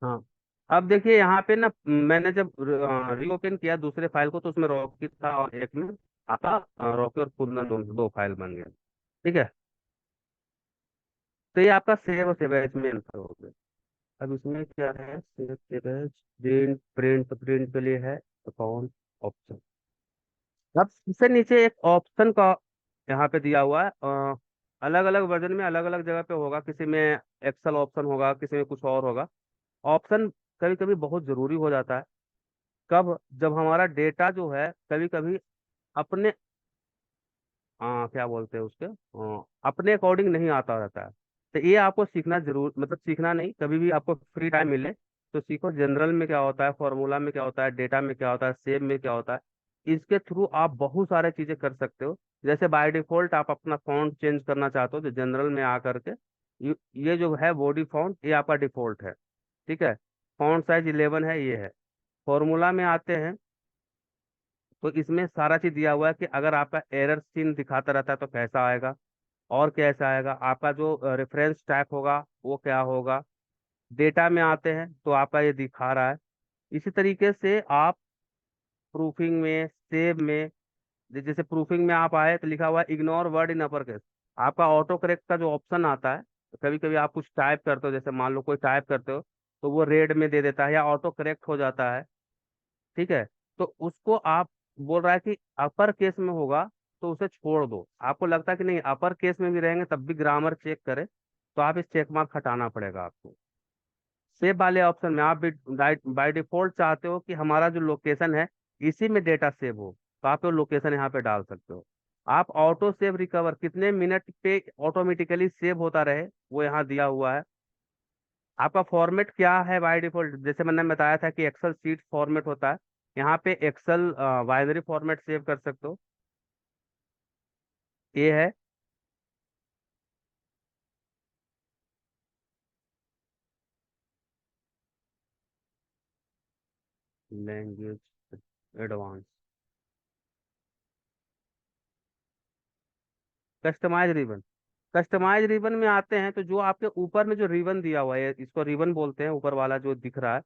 हाँ, अब देखिए यहाँ पे ना, मैंने जब रीओपन किया दूसरे फाइल को, तो उसमें रॉकी था और एक में आपका रॉकी और कुंदन, दो फाइल बन गए। ठीक है, तो ये आपका सेव और सेव एज में आंसर हो गया। अब इसमें क्या है, save save as, print print print के लिए है अकाउंट ऑप्शन। अब इससे नीचे एक ऑप्शन का यहाँ पे दिया हुआ है। अलग अलग वर्जन में अलग अलग जगह पे होगा, किसी में एक्सेल ऑप्शन होगा, किसी में कुछ और होगा। ऑप्शन कभी कभी बहुत जरूरी हो जाता है। कब, जब हमारा डेटा जो है कभी कभी अपने क्या बोलते हैं उसके, अपने अकॉर्डिंग नहीं आता रहता है। तो ये आपको सीखना जरूर, मतलब सीखना नहीं, कभी भी आपको फ्री टाइम मिले तो सीखो, जनरल में क्या होता है, फॉर्मूला में क्या होता है, डेटा में क्या होता है, सेव में क्या होता है। इसके थ्रू आप बहुत सारे चीजें कर सकते हो। जैसे बाय डिफॉल्ट आप अपना फॉन्ट चेंज करना चाहते हो, तो जनरल में आ करके ये जो है बॉडी फॉन्ट, ये आपका डिफॉल्ट है। ठीक है, फॉन्ट साइज 11 है, ये है। फॉर्मूला में आते हैं तो इसमें सारा चीज दिया हुआ है कि अगर आपका एरर सीन दिखाता रहता है तो कैसा आएगा, और कैसा आएगा, आपका जो रेफरेंस टाइप होगा वो क्या होगा। डेटा में आते हैं तो आपका ये दिखा रहा है। इसी तरीके से आप प्रूफिंग में, सेव में, जैसे प्रूफिंग में आप आए तो लिखा हुआ है ignore word in upper case. आपका ऑटो करेक्ट का जो ऑप्शन आता है, कभी कभी आप कुछ टाइप करते हो, जैसे मान लो कोई टाइप करते हो, तो वो रेड में दे देता है या ऑटो करेक्ट हो जाता है। ठीक है, तो उसको आप, बोल रहा है कि अपर केस में होगा तो उसे छोड़ दो। आपको लगता है कि नहीं अपर केस में भी रहेंगे तब भी ग्रामर चेक करे, तो आप इस चेक मार्क हटाना पड़ेगा आपको। सेव वाले ऑप्शन में आप भी बाय डिफॉल्ट चाहते हो कि हमारा जो लोकेशन है इसी में डेटा सेव हो, तो आप वो लोकेशन यहाँ पे डाल सकते हो। आप ऑटो सेव रिकवर कितने मिनट पे ऑटोमेटिकली सेव होता रहे, वो यहाँ दिया हुआ है। आपका फॉर्मेट क्या है बाय डिफॉल्ट, जैसे मैंने बताया था कि एक्सेल सीट फॉर्मेट होता है, यहाँ पे एक्सेल बाइनरी फॉर्मेट सेव कर सकते हो। ये है language advance. Customise ribbon, customise ribbon में आते हैं तो जो आपके ऊपर में जो रिबन दिया हुआ है, इसको रिबन बोलते हैं, ऊपर वाला जो दिख रहा है,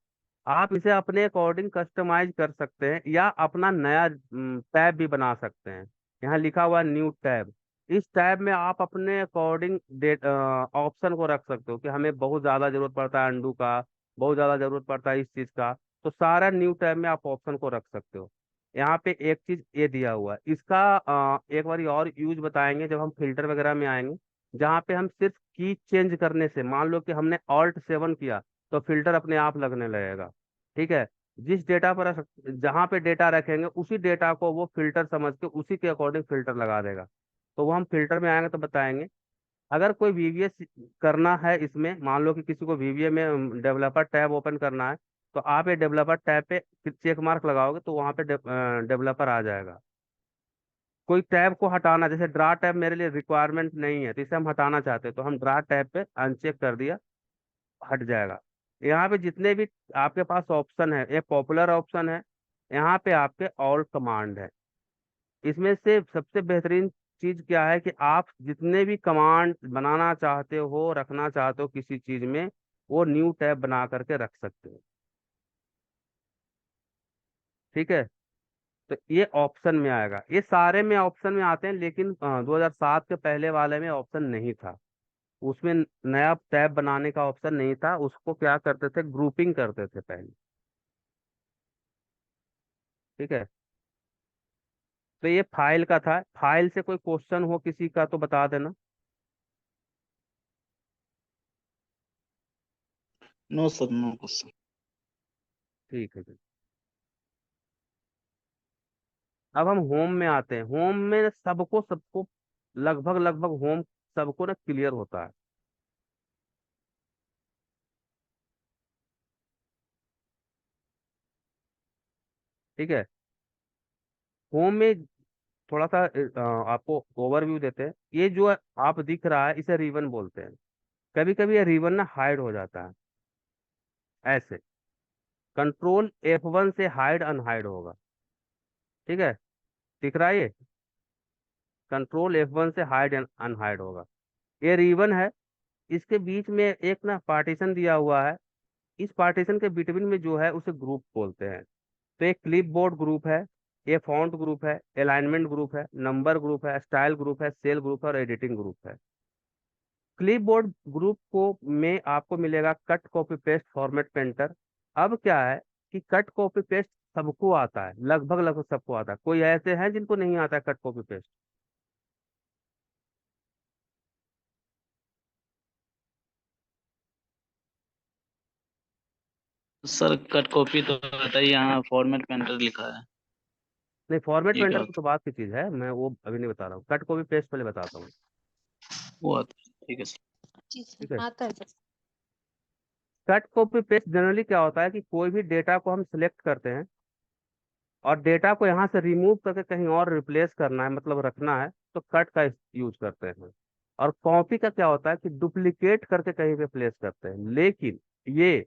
आप इसे अपने अकॉर्डिंग कस्टमाइज कर सकते हैं या अपना नया टैब भी बना सकते हैं। यहाँ लिखा हुआ है न्यू टैब। इस टैब में आप अपने अकॉर्डिंग डेट ऑप्शन को रख सकते हो कि हमें बहुत ज़्यादा जरूरत पड़ता है अंडू का, बहुत ज़्यादा जरूरत पड़ता है इस चीज़ का, तो सारा न्यू टैब में आप ऑप्शन को रख सकते हो। यहाँ पे एक चीज ये दिया हुआ है इसका, एक बार और यूज बताएंगे जब हम फिल्टर वगैरह में आएंगे, जहाँ पे हम सिर्फ की चेंज करने से, मान लो कि हमने Alt 7 किया तो फिल्टर अपने आप लगने लगेगा। ठीक है, जिस डेटा पर जहाँ पे डेटा रखेंगे उसी डेटा को वो फिल्टर समझ के उसी के अकॉर्डिंग फिल्टर लगा देगा। तो वो हम फिल्टर में आएंगे तो बताएंगे। अगर कोई वीवीए करना है इसमें, मान लो कि किसी को वीवीए में डेवलपर टैब ओपन करना है, तो आप ये डेवलपर टैब पे चेक मार्क लगाओगे तो वहां पे डेवलपर आ जाएगा। कोई टैब को हटाना, जैसे ड्रा टैब मेरे लिए रिक्वायरमेंट नहीं है तो इसे हम हटाना चाहते हैं, तो हम ड्रा टैब पे अनचेक कर दिया, हट जाएगा। यहाँ पे जितने भी आपके पास ऑप्शन है, ये पॉपुलर ऑप्शन है, यहाँ पे आपके ऑल कमांड है। इसमें से सबसे बेहतरीन चीज क्या है कि आप जितने भी कमांड बनाना चाहते हो, रखना चाहते हो किसी चीज में, वो न्यू टैब बना करके रख सकते हो। ठीक है, तो ये ऑप्शन में आएगा, ये सारे में ऑप्शन में आते हैं, लेकिन 2007 के पहले वाले में ऑप्शन नहीं था। उसमें नया टैब बनाने का ऑप्शन नहीं था, उसको क्या करते थे, ग्रुपिंग करते थे पहले। ठीक है, तो ये फाइल का था, फाइल से कोई क्वेश्चन हो किसी का तो बता देना। No sir, no question. ठीक है जी। अब हम होम में आते हैं, होम में सबको सबको लगभग लगभग होम सबको ना क्लियर होता है। ठीक है, होम में थोड़ा सा आपको ओवरव्यू देते हैं। ये जो आप दिख रहा है इसे रिबन बोलते हैं। कभी कभी ये रिबन ना हाइड हो जाता है ऐसे, Ctrl F1 से हाइड अनहाइड होगा। ठीक है, दिख रहा है ये, Ctrl F1 से हाइड अनहाइड होगा। ये रिबन है, इसके बीच में एक ना पार्टीशन दिया हुआ है, इस पार्टीशन के बिटवीन में जो है उसे ग्रुप बोलते हैं। तो एक क्लिप बोर्ड ग्रुप है, ये फॉन्ट ग्रुप है, अलाइनमेंट ग्रुप है, नंबर ग्रुप है, स्टाइल ग्रुप है, सेल ग्रुप है और एडिटिंग ग्रुप है। क्लिपबोर्ड ग्रुप को में आपको मिलेगा cut copy paste format painter. अब क्या है कि कट कॉपी पेस्ट सबको आता है, लगभग लगभग सबको आता है, कोई ऐसे हैं जिनको नहीं आता है cut copy paste. Sir cut copy तो आता है, यहाँ फॉर्मेट पेंटर लिखा है। नहीं, फॉर्मेट ये क्या पेंटर होता तो बात की चीज है, मैं वो अभी नहीं बता रहा हूँ, कट कॉपी पेस्ट पहले बताता हूँ। है? वो आता है, ठीक है सर। जी सर ठीक है। आता है sir. Cut copy paste generally क्या होता है कि कोई भी डेटा को हम सिलेक्ट करते हैं और डेटा को यहाँ से रिमूव करके कहीं और रिप्लेस करना है, मतलब रखना है, तो कट का यूज करते हैं। और कॉपी का क्या होता है कि डुप्लीकेट करके कहीं पे प्लेस करते हैं। लेकिन ये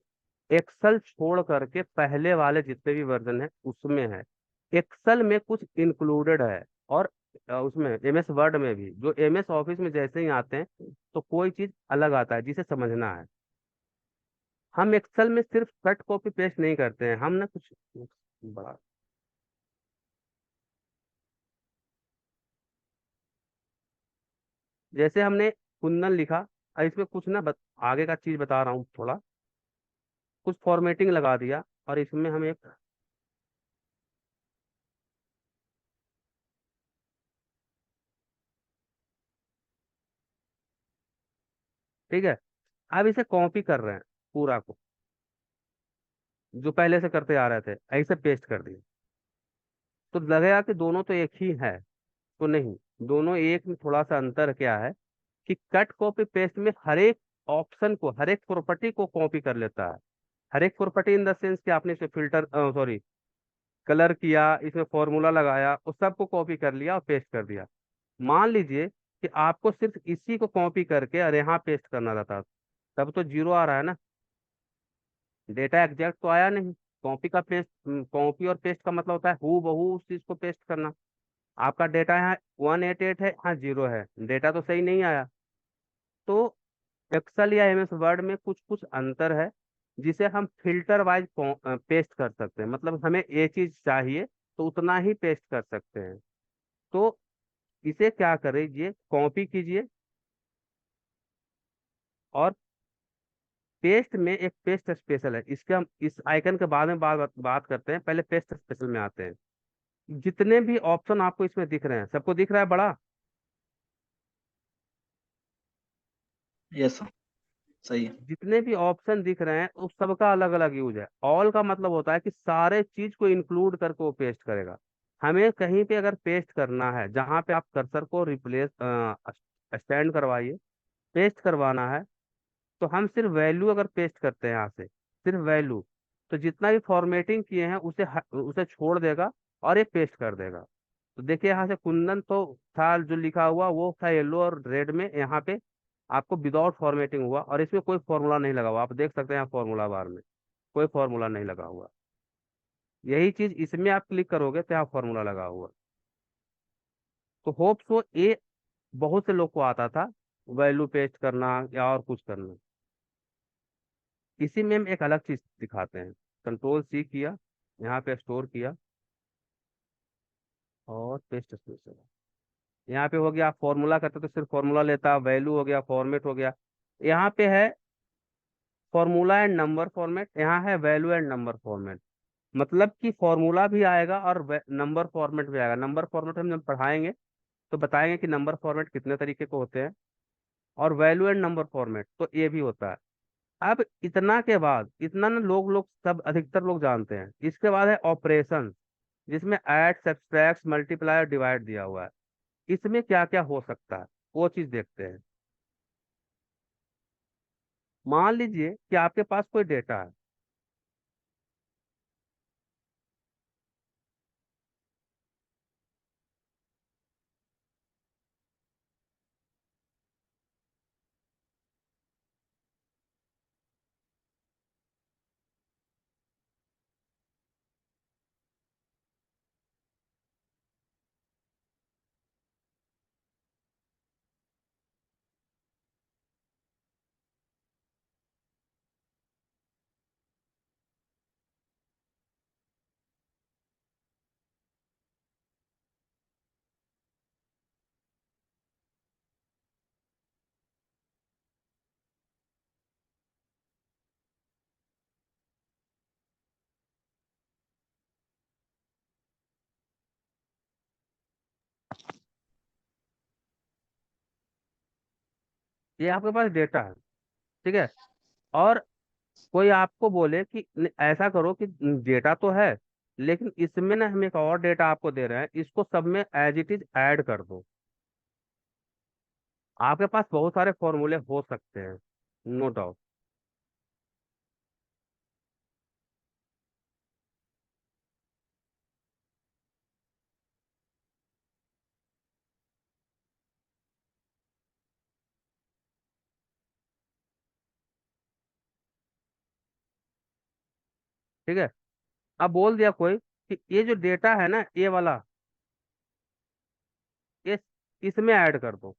एक्सेल छोड़ करके पहले वाले जितने भी वर्जन है उसमें है। एक्सेल में कुछ इंक्लूडेड है, और उसमें एमएस वर्ड में भी, जो एमएस ऑफिस में जैसे ही आते हैं तो कोई चीज अलग आता है जिसे समझना है। हम एक्सेल में सिर्फ कट कॉपी पेस्ट नहीं करते हैं, हम ना कुछ बड़ा, जैसे हमने कुंदन लिखा, और इसमें कुछ ना आगे का चीज बता रहा हूँ थोड़ा, कुछ फॉर्मेटिंग लगा दिया और इसमें हम एक, ठीक है, अब इसे कॉपी कर रहे हैं पूरा को, जो पहले से करते आ रहे थे ऐसे पेस्ट कर दिए, तो लगेगा कि दोनों तो एक ही है। तो नहीं, दोनों एक में थोड़ा सा अंतर क्या है कि कट कॉपी पेस्ट में हर एक ऑप्शन को, हर एक प्रॉपर्टी को कॉपी कर लेता है। हर एक प्रॉपर्टी इन द सेंस कि आपने इसे फिल्टर, सॉरी, कलर किया, इसमें फॉर्मूला लगाया, उस सबको कॉपी कर लिया और पेस्ट कर दिया। मान लीजिए कि आपको सिर्फ इसी को कॉपी करके और यहाँ पेस्ट करना रहता, तब तो जीरो आ रहा है ना, डेटा एग्जैक्ट तो आया नहीं। कॉपी का पेस्ट, कॉपी और पेस्ट का मतलब होता है हू बहू उस चीज को पेस्ट करना। आपका डेटा यहाँ 188 है, यहाँ जीरो है, डेटा तो सही नहीं आया। तो एक्सेल या एमएस वर्ड में कुछ कुछ अंतर है जिसे हम फिल्टर वाइज पेस्ट कर सकते हैं, मतलब हमें ये चीज चाहिए तो उतना ही पेस्ट कर सकते हैं। तो इसे क्या करिए, कॉपी कीजिए, और पेस्ट में एक पेस्ट स्पेशल है, इसके हम इस आइकन के बाद में बात करते हैं, पहले पेस्ट स्पेशल में आते हैं। जितने भी ऑप्शन आपको इसमें दिख रहे हैं, सबको दिख रहा है बड़ा, यस सर, सही है। जितने भी ऑप्शन दिख रहे हैं उस सबका अलग अलग यूज है। ऑल का मतलब होता है कि सारे चीज को इंक्लूड करके वो पेस्ट करेगा। हमें कहीं पे अगर पेस्ट करना है, जहां पे आप कर्सर को रिप्लेस स्टैंड करवाइए, पेस्ट करवाना है, तो हम सिर्फ वैल्यू अगर पेस्ट करते हैं यहाँ से, सिर्फ वैल्यू, तो जितना भी फॉर्मेटिंग किए हैं उसे छोड़ देगा और ये पेस्ट कर देगा। तो देखिए यहाँ से कुंदन तो था, जो लिखा हुआ वो था येलो और रेड में, यहाँ पे आपको विदाउट फॉर्मेटिंग हुआ, और इसमें कोई फॉर्मूला नहीं लगा हुआ, आप देख सकते हैं यहाँ फॉर्मूला बार में कोई फॉर्मूला नहीं लगा हुआ। यही चीज इसमें आप क्लिक करोगे तो यहाँ फॉर्मूला लगा हुआ। तो होप सो ये बहुत से लोग को आता था, वैल्यू पेस्ट करना या और कुछ करना। इसी में हम एक अलग चीज दिखाते हैं। कंट्रोल सी किया, यहाँ पे स्टोर किया और पेस्ट स्पेशल, यहाँ पे हो गया, फॉर्मूला करते तो सिर्फ फॉर्मूला लेता, वैल्यू हो गया, फॉर्मेट हो गया। यहाँ पे है फॉर्मूला एंड नंबर फॉर्मेट, यहाँ है वैल्यू एंड नंबर फॉर्मेट। मतलब कि फॉर्मूला भी आएगा और नंबर फॉर्मेट भी आएगा। नंबर फॉर्मेट हम जब पढ़ाएंगे तो बताएंगे कि नंबर फॉर्मेट कितने तरीके के होते हैं, और वैल्यू एंड नंबर फॉर्मेट तो ये भी होता है। अब इतना के बाद, इतना ना लोग लोग सब अधिकतर लोग जानते हैं, इसके बाद है ऑपरेशन, जिसमें ऐड, सब्सट्रैक्ट, मल्टीप्लाई और डिवाइड दिया हुआ है। इसमें क्या क्या हो सकता है वो चीज देखते हैं। मान लीजिए कि आपके पास कोई डेटा है, ये आपके पास डेटा है, ठीक है। और कोई आपको बोले कि ऐसा करो कि डेटा तो है, लेकिन इसमें ना हम एक और डेटा आपको दे रहे हैं, इसको सब में एज इट इज ऐड कर दो। आपके पास बहुत सारे फॉर्मूले हो सकते हैं, नो डाउट। ठीक है। अब बोल दिया कोई कि ये जो डेटा है ना, ये वाला, ये इसमें ऐड कर दो,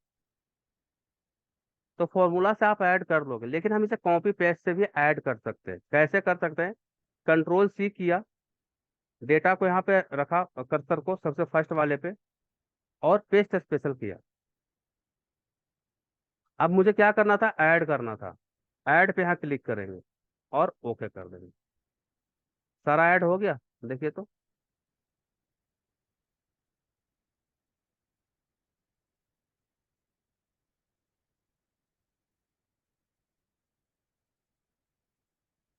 तो फॉर्मूला से आप ऐड कर लोगे, लेकिन हम इसे कॉपी पेस्ट से भी ऐड कर सकते हैं। कैसे कर सकते हैं? कंट्रोल सी किया, डेटा को यहाँ पे रखा, कर्सर को सबसे फर्स्ट वाले पे, और पेस्ट स्पेशल किया। अब मुझे क्या करना था? ऐड करना था। ऐड पे यहाँ क्लिक करेंगे और ओके कर देंगे। सारा ऐड हो गया, देखिए तो।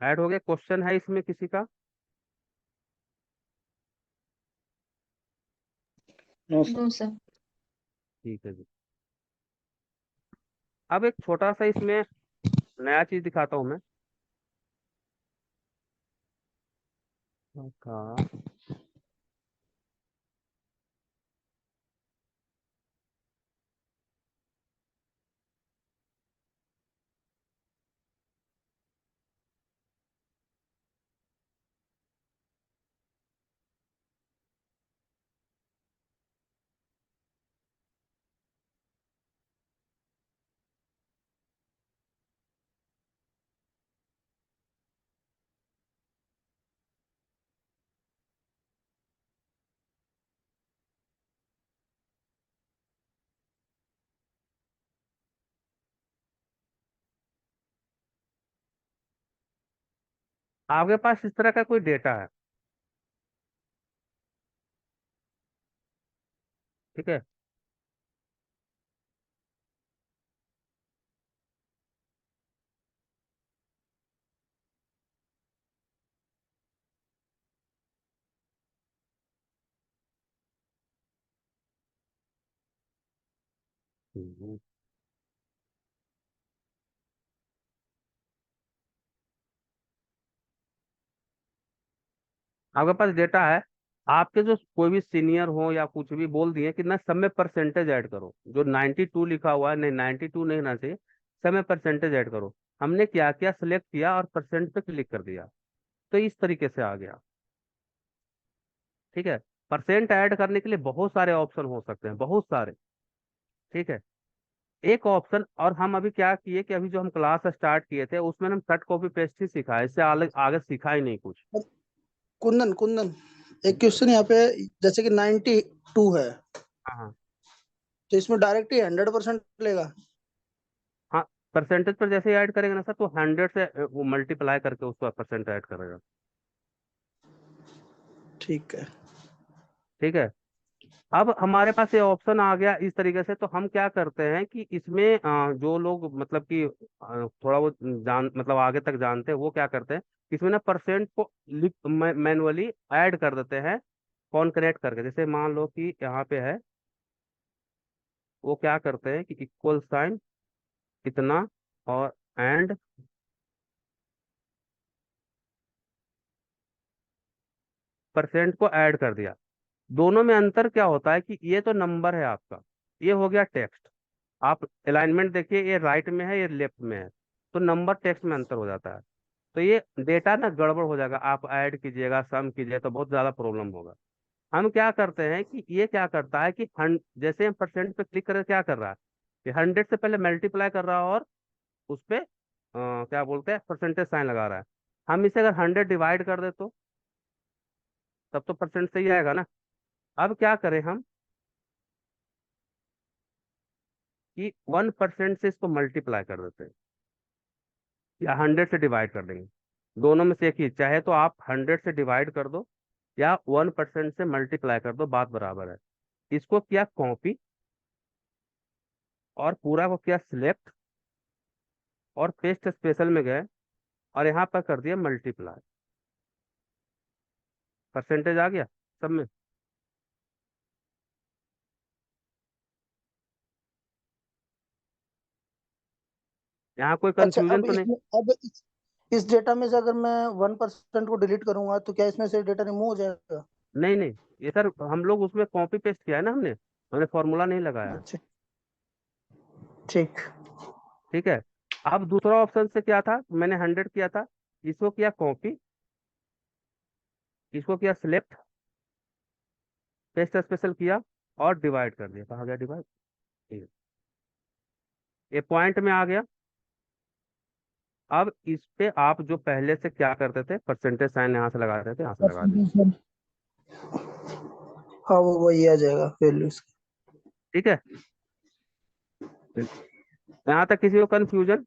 ऐड हो गया। क्वेश्चन है इसमें किसी का? No sir. No sir. ठीक है जी। अब एक छोटा सा इसमें नया चीज दिखाता हूँ मैं। का आपके पास इस तरह का कोई डेटा है, ठीक है। हम्म। आपके पास डेटा है, आपके जो कोई भी सीनियर हो या कुछ भी बोल दिए कि ना सब में परसेंटेज ऐड करो, जो 92 लिखा हुआ है, नहीं 92 नहीं ना चाहिए, सब में परसेंटेज ऐड करो। हमने क्या किया? सिलेक्ट किया और परसेंट पे क्लिक कर दिया, तो इस तरीके से आ गया, ठीक है। परसेंट ऐड करने के लिए बहुत सारे ऑप्शन हो सकते हैं, बहुत सारे, ठीक है। एक ऑप्शन, और हम अभी क्या किए कि अभी जो हम क्लास स्टार्ट किए थे उसमें हम कट कॉपी पेस्ट ही सीखा है, इससे आगे आगे सीखा ही नहीं कुछ। कुंदन कुंदन, एक क्वेश्चन यहाँ पे, जैसे कि 92 है, हाँ हाँ। तो इसमें डायरेक्ट ही 100% लेगा? हाँ, परसेंटेज पर जैसे ऐड करेंगे ना सर, तो 100 से वो मल्टीप्लाई करके उसको परसेंट ऐड करेगा। ठीक है। ठीक है। अब हमारे पास ये ऑप्शन आ गया इस तरीके से, तो हम क्या करते हैं कि इसमें जो लोग मतलब कि थोड़ा वो जान मतलब आगे तक जानते हैं, वो क्या करते हैं, इसमें ना परसेंट को लिख मैनुअली ऐड कर देते हैं, कॉन्करेट करके। जैसे मान लो कि यहाँ पे है, वो क्या करते हैं कि इक्वल साइन इतना और एंड परसेंट को ऐड कर दिया। दोनों में अंतर क्या होता है कि ये तो नंबर है आपका, ये हो गया टेक्स्ट। आप अलाइनमेंट देखिए, ये राइट में है, ये लेफ्ट में है, तो नंबर टेक्स्ट में अंतर हो जाता है। तो ये डेटा ना गड़बड़ हो जाएगा, आप ऐड कीजिएगा, सम कीजिए तो बहुत ज्यादा प्रॉब्लम होगा। हम क्या करते हैं कि ये क्या करता है कि जैसे हम परसेंट पे क्लिक करें, क्या कर रहा है कि 100 से पहले मल्टीप्लाई कर रहा है, और उस पे क्या बोलते हैं, परसेंटेज साइन लगा रहा है। हम इसे अगर 100 डिवाइड कर दे तो तब तो परसेंट सही आएगा ना। अब क्या करें हम कि 1% से इसको मल्टीप्लाई कर देते हैं, या 100 से डिवाइड कर देंगे। दोनों में से एक ही, चाहे तो आप 100 से डिवाइड कर दो या 1% से मल्टीप्लाई कर दो, बात बराबर है। इसको किया कॉपी और पूरा को किया सिलेक्ट, और पेस्ट स्पेशल में गए और यहाँ पर कर दिया मल्टीप्लाई, परसेंटेज आ गया सब में। यहाँ कोई अच्छा, कंफ्यूजन अब तो नहीं? इसमें अब इस डेटा में से अगर मैं 1% को डिलीट करूंगा तो क्या इसमें से डेटा रिमूव हो जाएगा? नहीं नहीं, ये सर हम लोग उसमें कॉपी पेस्ट किया है ना, हमने फॉर्मूला नहीं लगाया है। अच्छा, ठीक। ठीक है। अब दूसरा ऑप्शन से क्या था, मैंने 100 किया था, इसको किया कॉपी, इसको किया सिलेक्ट, पेस्ट स्पेशल किया और डिवाइड कर दिया। कहाँ गया डिवाइड? ये पॉइंट में आ गया। अब इस पे आप जो पहले से क्या करते थे, परसेंटेज साइन यहाँ से लगा देते थे, यहाँ से लगा दीजिए। परसेंटेज, हाँ वो वही आ जाएगा वैल्यूज। ठीक है, यहाँ तक किसी को कंफ्यूजन?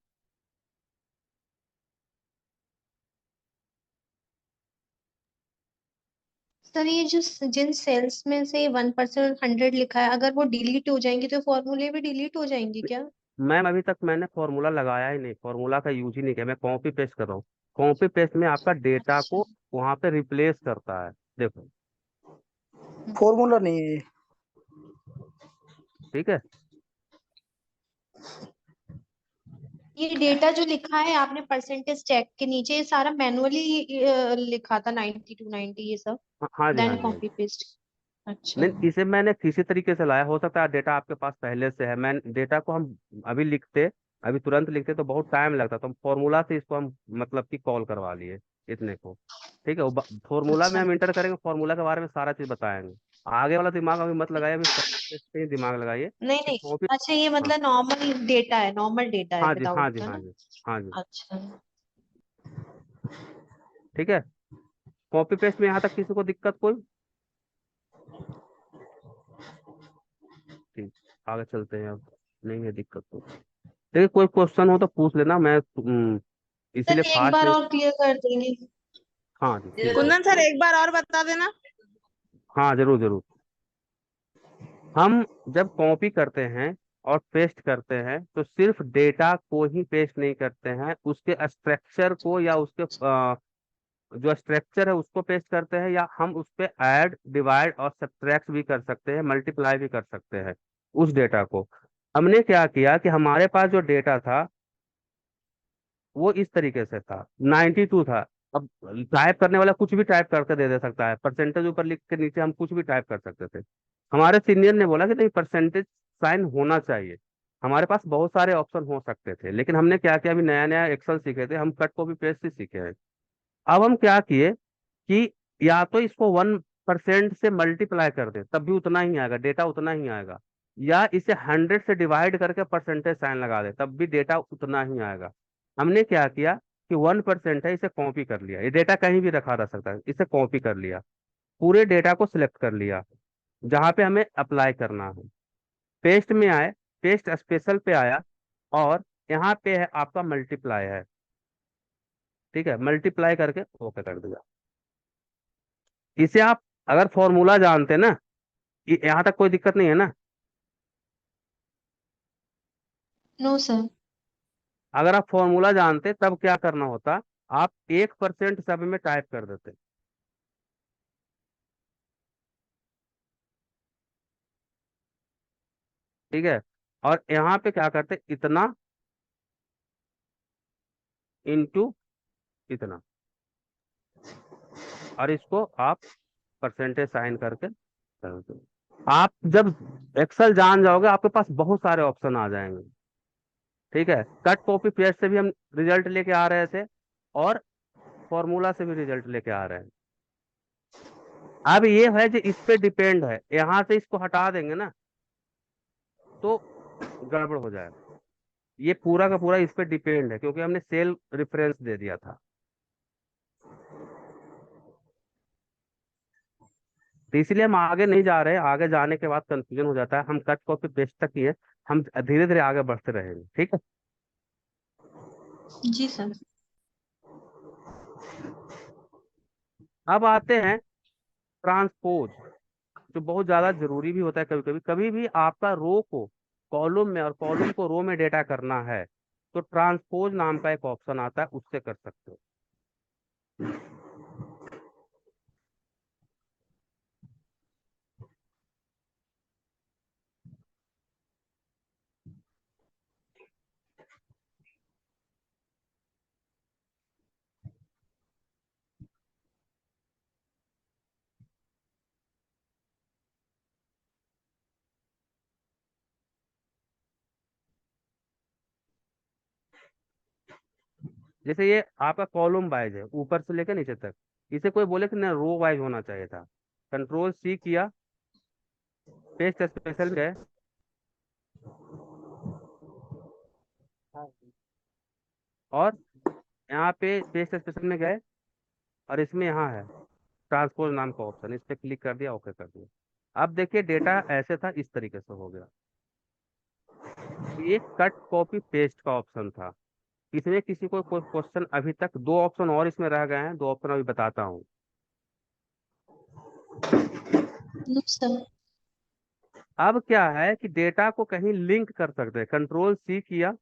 सर ये जो जिन सेल्स में से 1% 100 लिखा है, अगर वो डिलीट हो जाएंगे तो फॉर्मूले भी डिलीट हो जाएंगे क्या? मैम अभी तक मैंने फॉर्मूला लगाया ही नहीं, फॉर्मूला का यूज ही नहीं किया, मैं कॉपी पेस्ट कर रहा हूँ। कॉपी पेस्ट में आपका डेटा अच्छा। को वहां पे रिप्लेस करता है, देखो। फॉर्मूला नहीं है ये। ठीक है, ये डेटा जो लिखा है आपने परसेंटेज चेक के नीचे, ये सारा मैनुअली लिखा था 90 टू 90 ये सब, हाँ जी, हाँ देन जी, हाँ जी। Copy paste. अच्छा। नहीं, इसे मैंने किसी तरीके से लाया, हो सकता है डेटा आपके पास पहले से है। मैं डेटा को हम अभी लिखते, अभी तुरंत लिखते तो बहुत टाइम लगता, तो हम फॉर्मूला से इसको हम मतलब कि कॉल करवा लिए इतने को। ठीक है, वो फॉर्मूला में अच्छा। हम इंटर करेंगे, फॉर्मूला के बारे में सारा चीज बताएंगे। आगे वाला दिमाग अभी मत लगाइए, अभी परसेंटेज पे ही दिमाग लगाइए नहीं कि नहीं। कॉपी। अच्छा, ये हाँ, मतलब नॉर्मल डेटा है, नॉर्मल डेटा है हाँ जी, हाँ विदाउट, जी, है हाँ ना? जी, हाँ जी। अच्छा। ठीक है, कॉपी पेस्ट में यहाँ तक किसी को दिक्कत कोई? ठीक, आगे चलते हैं, अब नहीं है दिक्कत तो। देखिए कोई क्वेश्चन हो तो पूछ लेना, मैं इसीलिए सर एक फास्ट बार नहीं। और क्लियर कर देंगे? हाँ जी, ठीक है। कुंदन सर एक बार और बता देना। हाँ जरूर जरूर। हम जब कॉपी करते हैं और पेस्ट करते हैं तो सिर्फ डेटा को ही पेस्ट नहीं करते हैं, उसके स्ट्रक्चर को या उसके जो स्ट्रक्चर है उसको पेस्ट करते हैं, या हम उस पे ऐड डिवाइड और सब्ट्रैक्ट भी कर सकते हैं, मल्टीप्लाई भी कर सकते हैं उस डेटा को। हमने क्या किया कि हमारे पास जो डेटा था वो इस तरीके से था, 92 था। अब टाइप करने वाला कुछ भी टाइप करके दे सकता है, परसेंटेज ऊपर लिख के नीचे हम कुछ भी टाइप कर सकते थे। हमारे सीनियर ने बोला कि नहीं, परसेंटेज साइन होना चाहिए। हमारे पास बहुत सारे ऑप्शन हो सकते थे, लेकिन हमने क्या किया, अभी नया नया एक्सेल सीखे थे हम, कट कॉपी पेस्ट ही सीखे हैं। अब हम क्या किए कि या तो इसको 1% से मल्टीप्लाई कर दे, तब भी उतना ही आएगा, डेटा उतना ही आएगा। या इसे 100 से डिवाइड करके परसेंटेज साइन लगा दे, तब भी डेटा उतना ही आएगा। हमने क्या किया कि 1% है, इसे कॉपी कर लिया, ये डेटा कहीं भी रखा रह सकता है, इसे कॉपी कर लिया, पूरे डेटा को सिलेक्ट कर लिया जहां पे हमें अप्लाई करना है। पेस्ट में आए, पेस्ट स्पेशल पे आया, और यहाँ पे है आपका मल्टीप्लाई है। ठीक है, मल्टीप्लाई करके ओके कर दिया। इसे आप अगर फॉर्मूला जानते ना, यहाँ तक कोई दिक्कत नहीं है ना? No sir. अगर आप फॉर्मूला जानते तब क्या करना होता, आप 1% सब में टाइप कर देते। ठीक है, और यहाँ पे क्या करते, इतना इंटू इतना, और इसको आप परसेंटेज साइन करके कर दो। आप जब एक्सेल जान जाओगे आपके पास बहुत सारे ऑप्शन आ जाएंगे। ठीक है, कट कॉपी पेस्ट से भी हम रिजल्ट लेके आ रहे थे, और फॉर्मूला से भी रिजल्ट लेके आ रहे हैं। अब ये है जो इस पे डिपेंड है, यहाँ से इसको हटा देंगे ना तो गड़बड़ हो जाएगा। ये पूरा का पूरा इस पे डिपेंड है, क्योंकि हमने सेल रेफरेंस दे दिया था। तो इसलिए हम आगे नहीं जा रहे हैं, आगे जाने के बाद कंफ्यूजन हो जाता है। हम कट कॉपी पेस्ट तक ही है, हम धीरे धीरे आगे बढ़ते रहेंगे। ठीक है, जी सर। अब आते हैं ट्रांसपोज, जो बहुत ज्यादा जरूरी भी होता है। कभी कभी कभी भी आपका रो को कॉलम में और कॉलम को रो में डेटा करना है, तो ट्रांसपोज नाम का एक ऑप्शन आता है, उससे कर सकते हो। जैसे ये आपका कॉलम वाइज है, ऊपर से लेकर नीचे तक, इसे कोई बोले कि ना रो वाइज होना चाहिए था, कंट्रोल सी किया, पेस्ट स्पेशल में गए, और यहाँ पे पेस्ट स्पेशल में गए, और इसमें यहाँ है ट्रांसपोज नाम का ऑप्शन, इस पे क्लिक कर दिया, ओके कर दिया। अब देखिए डेटा ऐसे था, इस तरीके से हो गया। ये कट कॉपी पेस्ट का ऑप्शन था। इसमें किसी को कोई क्वेश्चन, अभी तक दो ऑप्शन और इसमें रह गए हैं, दो ऑप्शन अभी बताता हूँ। No sir. अब क्या है कि डेटा को कहीं लिंक कर सकते हैं, कंट्रोल सी किया,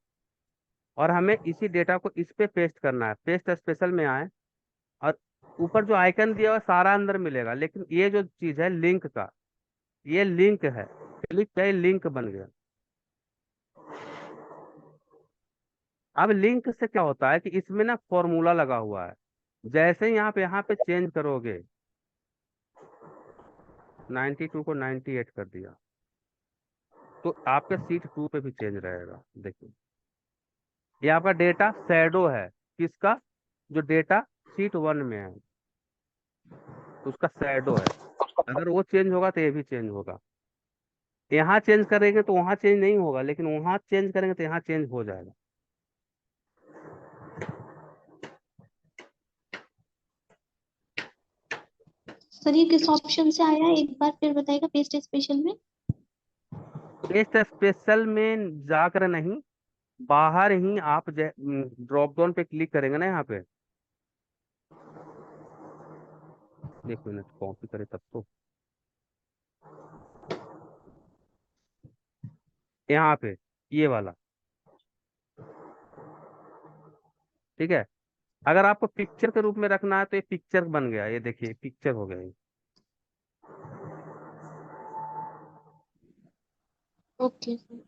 और हमें इसी डेटा को इस पे पेस्ट करना है, पेस्ट स्पेशल में आए, और ऊपर जो आइकन दिया हुआ सारा अंदर मिलेगा, लेकिन ये जो चीज है लिंक का, ये लिंक है, क्लिक किया, लिंक बन गया। अब लिंक से क्या होता है कि इसमें ना फॉर्मूला लगा हुआ है, जैसे ही यहाँ पे चेंज करोगे, 92 को 98 कर दिया, तो आपके सीट 2 पे भी चेंज रहेगा। देखिए ये आपका डेटा शैडो है, किसका? जो डेटा सीट 1 में है उसका शैडो है। अगर वो चेंज होगा तो ये भी चेंज होगा। यहाँ चेंज करेंगे तो वहाँ चेंज नहीं होगा, लेकिन वहाँ चेंज करेंगे तो यहाँ चेंज हो जाएगा। सर ये किस ऑप्शन से आया है, एक बार फिर बताइएगा, पेस्ट स्पेशल में? पेस्ट स्पेशल में जाकर नहीं, बाहर ही आप ड्रॉप डाउन पे क्लिक करेंगे ना, यहाँ पे एक मिनट कॉपी करें तब तो, यहाँ पे ये वाला, ठीक है। अगर आपको पिक्चर के रूप में रखना है तो ये पिक्चर बन गया, ये देखिए पिक्चर हो गया ये। Okay sir.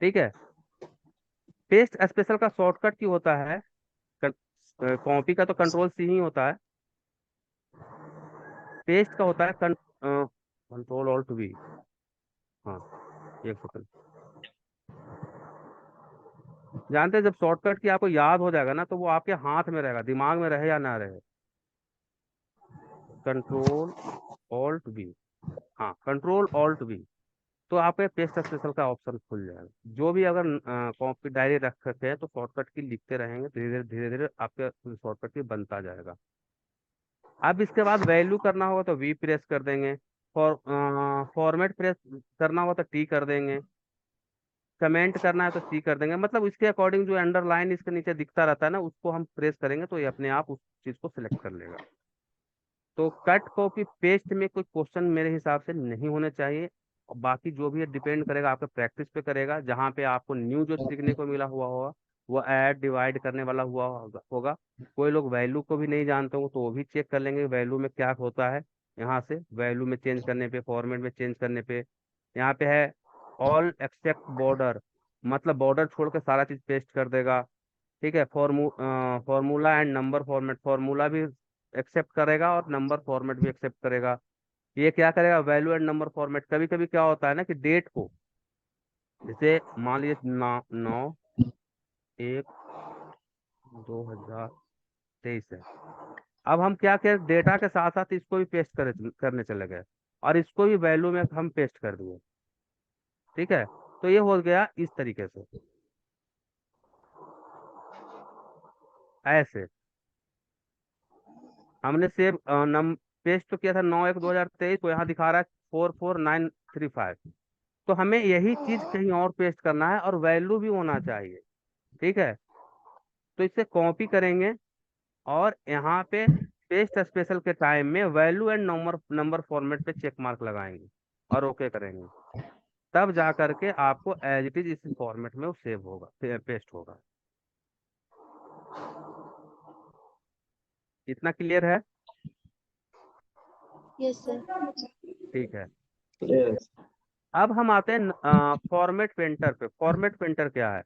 ठीक है। पेस्ट स्पेशल का शॉर्टकट की होता है, कॉपी का तो कंट्रोल सी ही होता है, पेस्ट का होता है कंट्रोल ऑल्ट वी। हाँ, एक सेकंड। जानते हैं जब शॉर्टकट की आपको याद हो जाएगा ना, तो वो आपके हाथ में रहेगा, दिमाग में रहे या ना रहे। कंट्रोल ऑल्ट वी, हाँ कंट्रोल ऑल्ट वी, तो आपके पेस्ट स्पेशल का ऑप्शन खुल जाएगा। जो भी अगर कॉपी डायरी रख रखे हैं तो शॉर्टकट की लिखते रहेंगे, धीरे धीरे आपके शॉर्टकट की बनता जाएगा। अब इसके बाद वैल्यू करना होगा तो वी प्रेस कर देंगे, फॉर्मेट प्रेस करना होगा तो टी कर देंगे, कमेंट करना है तो सी कर देंगे। मतलब इसके अकॉर्डिंग जो अंडरलाइन इसके नीचे दिखता रहता है ना, उसको हम प्रेस करेंगे तो ये अपने आप उस चीज को सिलेक्ट कर लेगा। तो कट कॉपी पेस्ट में कोई क्वेश्चन मेरे हिसाब से नहीं होने चाहिए, और बाकी जो भी है डिपेंड करेगा आपके प्रैक्टिस पे करेगा। जहाँ पे आपको न्यू जो सीखने को मिला हुआ होगा, वो ऐड डिवाइड करने वाला हुआ होगा। कोई लोग वैल्यू को भी नहीं जानते हो तो वो भी चेक कर लेंगे वैल्यू में क्या होता है। यहाँ से वैल्यू में चेंज करने पे, फॉर्मेट में चेंज करने पे, यहाँ पे है ऑल एक्सेप्ट बॉर्डर, मतलब बॉर्डर छोड़ के सारा चीज पेस्ट कर देगा। ठीक है। Formula and number format, formula भी एक्सेप्ट करेगा और नंबर फॉर्मेट भी एक्सेप्ट करेगा। ये क्या करेगा, वैल्यू एंड नंबर फॉर्मेट। कभी कभी क्या होता है ना कि डेट को, जैसे मान लीजिए 9/1/2023 है। अब हम क्या करें, डेटा के साथ साथ इसको भी पेस्ट करने चले गए, और इसको भी वैल्यू में हम पेस्ट कर दिए। ठीक है। तो ये हो गया इस तरीके से, ऐसे हमने सेव नम पेस्ट तो किया था 9/1/2023 को, यहाँ दिखा रहा है 44935। तो हमें यही चीज कहीं और पेस्ट करना है, और वैल्यू भी होना चाहिए। ठीक है। तो इसे कॉपी करेंगे, और यहाँ पे पेस्ट स्पेशल के टाइम में value and number number format पे चेक मार्क लगाएंगे और ओके करेंगे, तब जा करके आपको एज इट इज इस फॉर्मेट में वो सेव होगा, पेस्ट होगा। इतना क्लियर है? Yes sir. ठीक है। क्लियर। अब हम आते हैं फॉर्मेट पेंटर पे। फॉर्मेट पेंटर क्या है?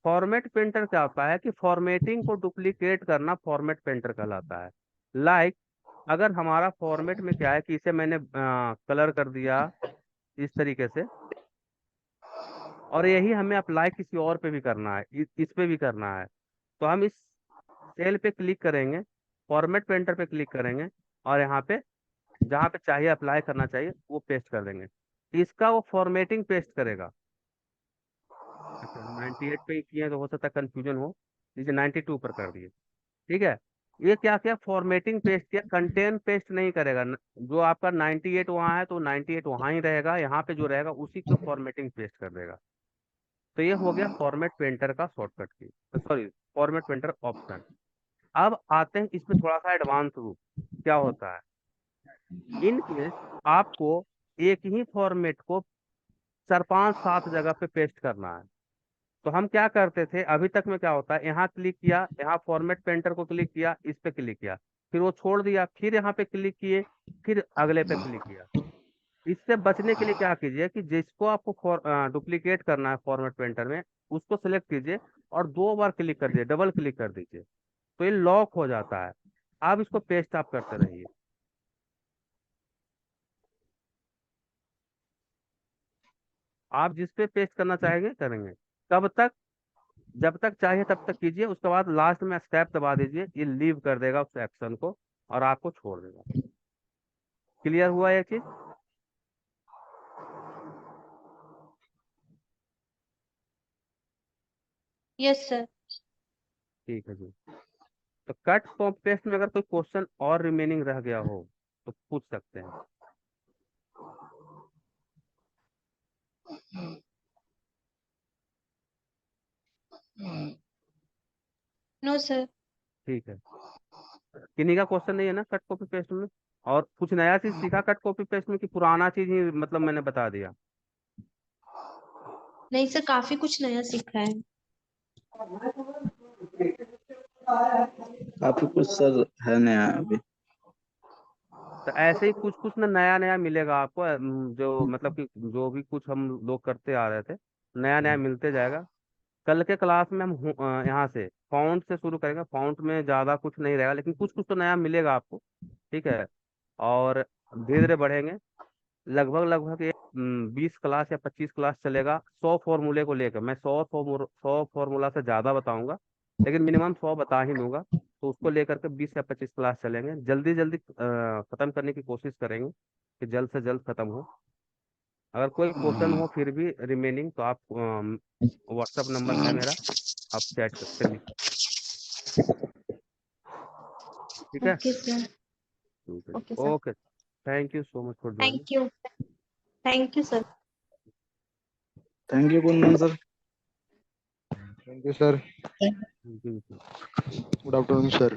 फॉर्मेट पेंटर क्या होता है कि फॉर्मेटिंग को डुप्लीकेट करना फॉर्मेट पेंटर कहलाता है। लाइक अगर हमारा फॉर्मेट में क्या है कि इसे मैंने कलर कर दिया इस तरीके से, और यही हमें अप्लाई किसी और पे भी करना है, इस पे भी करना है, तो हम इस सेल पे क्लिक करेंगे, फॉर्मेट पेंटर पे क्लिक करेंगे, और यहाँ पे जहाँ पे चाहिए अप्लाई करना चाहिए वो पेस्ट कर देंगे। इसका वो फॉर्मेटिंग पेस्ट करेगा। अच्छा 98 पे ही किए तो हो सकता है कंफ्यूजन हो, नीचे 92 पर कर दिए। ठीक है। ये क्या किया, फॉर्मेटिंग पेस्ट किया, कंटेंट पेस्ट नहीं करेगा। जो आपका 98 वहाँ है तो 98 वहाँ ही रहेगा, यहाँ पे जो रहेगा उसी को फॉर्मेटिंग पेस्ट कर देगा। तो ये हो गया फॉर्मेट पेंटर का शॉर्टकट की, सॉरी, फॉर्मेट पेंटर ऑप्शन। अब आते हैं इसमें थोड़ा सा एडवांस रूप क्या होता है। इन केस आपको एक ही फॉर्मेट को 4 5 7 जगह पे पेस्ट करना है, तो हम क्या करते थे अभी तक में, क्या होता है, यहाँ क्लिक किया, यहाँ फॉर्मेट पेंटर को क्लिक किया, इस पे क्लिक किया, फिर वो छोड़ दिया, फिर यहाँ पे क्लिक किए, फिर अगले पे क्लिक किया। इससे बचने के लिए क्या कीजिए कि जिसको आपको डुप्लीकेट करना है फॉर्मेट पेंटर में, उसको सिलेक्ट कीजिए और 2 बार क्लिक कर दीजिए, डबल क्लिक कर दीजिए, तो ये लॉक हो जाता है। आप इसको पेस्ट आप करते रहिए। आप जिस पे पेस्ट करना चाहेंगे करेंगे। कब तक? जब तक चाहिए तब तक कीजिए, उसके बाद लास्ट में स्टैप दबा दीजिए, ये लीव कर देगा उस एक्शन को और आपको छोड़ देगा। क्लियर हुआ ये चीज? Yes sir. ठीक है जी। तो कट कॉपी पेस्ट में अगर कोई क्वेश्चन और रिमेनिंग रह गया हो तो पूछ सकते हैं। No sir. ठीक है। किन्हीं का क्वेश्चन नहीं है ना कट कॉपी पेस्ट में? और कुछ नया चीज सीखा कट कॉपी पेस्ट में कि पुराना चीज ही मतलब मैंने बता दिया? नहीं सर, काफी कुछ नया सीखा है। काफी कुछ सर है नया अभी। तो ऐसे ही कुछ कुछ ना नया नया मिलेगा आपको, जो मतलब कि जो भी कुछ हम लोग करते आ रहे थे नया नया मिलते जाएगा। कल के क्लास में हम यहाँ से फाउंट से शुरू करेंगे। फाउंट में ज़्यादा कुछ नहीं रहेगा, लेकिन कुछ कुछ तो नया मिलेगा आपको। ठीक है। और धीरे धीरे बढ़ेंगे। लगभग लगभग एक 20 क्लास या 25 क्लास चलेगा 100 फॉर्मूले को लेकर। मैं 100 फॉर्मूला से ज़्यादा बताऊंगा, लेकिन मिनिमम 100 बता ही दूंगा। तो उसको लेकर के 20 या 25 क्लास चलेंगे। जल्दी जल्दी ख़त्म करने की कोशिश करेंगे कि जल्द से जल्द ख़त्म हो। अगर कोई क्वेश्चन हो फिर भी रिमेनिंग, तो आप व्हाट्सअप नंबर है मेरा, आप चैट पे लिख सकते। ठीक है। Okay sir. ठीक है। Okay sir. Okay. Thank you so much for joining. Thank you. Thank you sir. Thank you Kundan sir. Thank you, sir. जी जी। Good afternoon, sir.